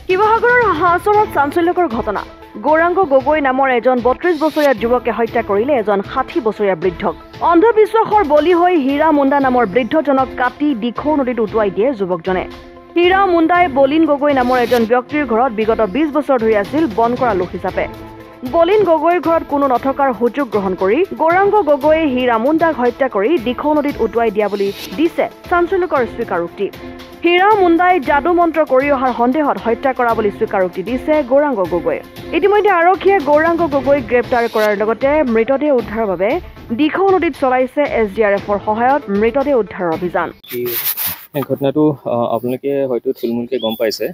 শিৱসাগৰৰ হাঁহচৰত চাঞ্চল্যকৰ ঘটনা। গৌৰাংগ গগৈ নামৰ এজন ৩২ বছৰীয়া যুৱকে হত্যা কৰিলে এজন ৬০ বছৰীয়া বৃদ্ধক। অন্ধবিশ্বাসৰ বলি হৈ হীৰা মুণ্ডা নামৰ বৃদ্ধজনক কাটি দিখৌ নদীত উটুৱাই দিয়ে যুৱকজনে। হীৰা মুণ্ডাই বলিন গগৈ নামৰ এজন ব্যক্তিৰ ঘৰত বিগত ২০ বছৰ ধৰি আছিল বন কৰা লোক হিচাপে। বলিন গগৈৰ ঘৰত কোনো নথকাৰ সুযোগ গ্ৰহণ কৰি গৌৰাংগ গগৈয়ে হীৰা মুণ্ডাক হত্যা কৰি দিখৌ নদীত উটুৱাই দিয়া বুলি দিছে চাঞ্চল্যকৰ স্বীকাৰোক্তি। হীৰা মুণ্ডাই যাদু মন্ত্ৰ কৰি অহাৰ সন্দেহত হত্যা কৰা বুলি স্বীকাৰোক্তি দিছে গৌৰাংগ গগৈয়ে। ইতিমধ্যে আৰক্ষীয়ে গৌৰাংগ গগৈক গ্ৰেপ্তাৰ কৰাৰ লগতে মৃতদেহ উদ্ধাৰৰ বাবে দিখৌ নদীত চলাইছে SDRFৰ সহায়ত মৃতদেহ উদ্ধাৰৰ অভিযান। ঘটনাটো আপোনালোকে হয়তো থুলমূলকৈ গম পাইছে।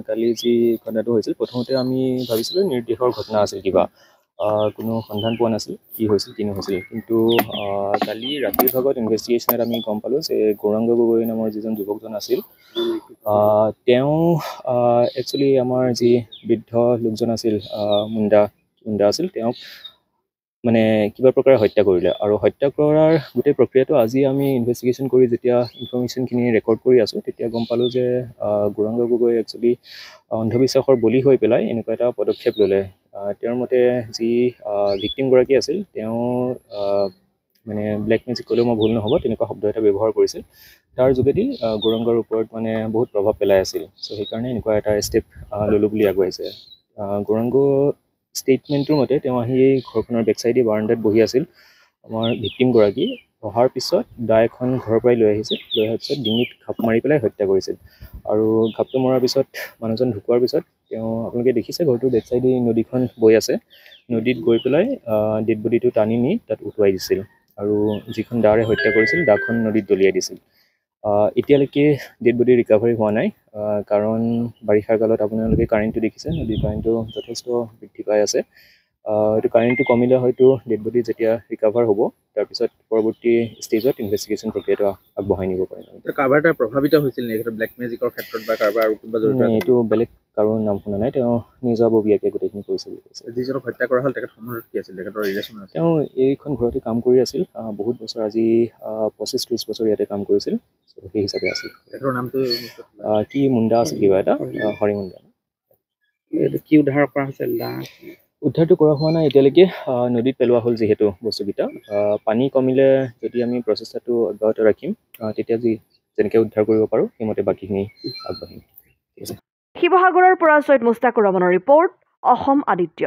কালি যি ঘটনাটো হৈছিল, প্ৰথমতে আমি ভাবিছিলোঁ নিৰ্দেশৰ ঘটনা আছিল, কিবা কোনো সন্ধান পোৱা নাছিল কি হৈছিল কি নহৈছিল। কিন্তু কালি ৰাতিৰ ভাগত ইনভেষ্টিগেশ্যনত আমি গম পালোঁ যে গৌৰাংগ গগৈ নামৰ যিজন যুৱকজন আছিল, তেওঁ একচুৱেলি আমাৰ যি বৃদ্ধ লোকজন আছিল, মুণ্ডা আছিল, তেওঁক মানে কিবা প্ৰকাৰে হত্যা কৰিলে। আৰু হত্যা কৰাৰ গোটেই প্ৰক্ৰিয়াটো আজি আমি ইনভেষ্টিগেশ্যন কৰি যেতিয়া ইনফৰ্মেশ্যনখিনি ৰেকৰ্ড কৰি আছোঁ, তেতিয়া গম পালোঁ যে গৌৰাংগ গগৈ একচুৱেলি অন্ধবিশ্বাসৰ বলি হৈ পেলাই এনেকুৱা এটা পদক্ষেপ ল'লে। তেওঁৰ মতে যি ভিক্টিমগৰাকী আছিল, তেওঁ মানে ব্লেক মেজিক ক'লেও মই ভুল নহ'ব, তেনেকুৱা শব্দ এটা ব্যৱহাৰ কৰিছিল। তাৰ যোগেদি গৌৰাংগৰ ওপৰত মানে বহুত প্ৰভাৱ পেলাই আছিল। চ' সেইকাৰণে এনেকুৱা এটা ষ্টেপ ল'লোঁ বুলি আগুৱাইছে। গৌৰাংগ ষ্টেটমেণ্টটোৰ মতে তেওঁ আহি ঘৰখনৰ বেকচাইডে বাৰাণ্ডাত বহি আছিল। আমাৰ ভিক্টিমগৰাকী অহাৰ পিছত দা এখন ঘৰৰ পৰাই লৈ আহিছিল। লৈ অহাৰ পিছত ডিঙিত ঘাপ মাৰি পেলাই হত্যা কৰিছিল। আৰু ঘাপটো মৰাৰ পিছত মানুহজন ঢুকোৱাৰ পিছত তেওঁ, আপোনালোকে দেখিছে ঘৰটোৰ বেকচাইডে নদীখন বৈ আছে, নদীত গৈ পেলাই ডেড বডিটো টানি নি তাত উটুৱাই দিছিল। আৰু যিখন দাৰে হত্যা কৰিছিল, দাখন নদীত দলিয়াই দিছিল। এতিয়ালৈকে ডেড বডি ৰিকভাৰী হোৱা নাই, কাৰণ বাৰিষাৰ কালত আপোনালোকে কাৰেণ্টটো দেখিছে, নদীৰ কাৰেণ্টটো যথেষ্ট বৃদ্ধি পাই আছে। এইটো কাৰেণ্টটো কমিলে হয়তো ডেড বডি যেতিয়া ৰিকভাৰ হ'ব, তাৰপিছত পৰৱৰ্তী ষ্টেজত ইনভেষ্টিগেশ্যন প্ৰক্ৰিয়াটো আগবঢ়াই নিব পাৰিম। কাৰোবাৰ এটা প্ৰভাৱিত হৈছিল নেকি ব্লেক মেজিকৰ ক্ষেত্ৰত বা কাৰোবাৰ আৰু কিবা জড়িত? এইটো বেলেগ কাৰো নাম শুনা নাই, তেওঁ নিজাববীয়াকৈ গোটেইখিনি কৰিছিল। যিজনক হত্যা কৰা হ'ল তেখেত সময়ত কি আছিল, তেখেতৰ ৰিলেশ্যন আছিল? তেওঁ এইখন ঘৰতে কাম কৰি আছিল, বহুত বছৰ, আজি 25-30 বছৰ ইয়াতে কাম কৰিছিল। সেই হিচাপে আছিল। তেখেতৰ নামটো কি মুণ্ডা আছিল, কিবা এটা হৰি মুণ্ডা। এইটো কি উদ্ধাৰ কৰা হৈছিল? উদ্ধাৰটো কৰা হোৱা নাই এতিয়ালৈকে, নদীত পেলোৱা হ'ল যিহেতু বস্তুকেইটা। পানী কমিলে যদি আমি প্ৰচেষ্টাটো অব্যাহত ৰাখিম, তেতিয়া যেনেকৈ উদ্ধাৰ কৰিব পাৰোঁ সেইমতে বাকীখিনি আগবাঢ়িম। শিৱসাগৰৰ পৰা চৈয়দ মুস্তাকুৰ ৰহমানৰ ৰিপৰ্ট, অসম আদিত্য।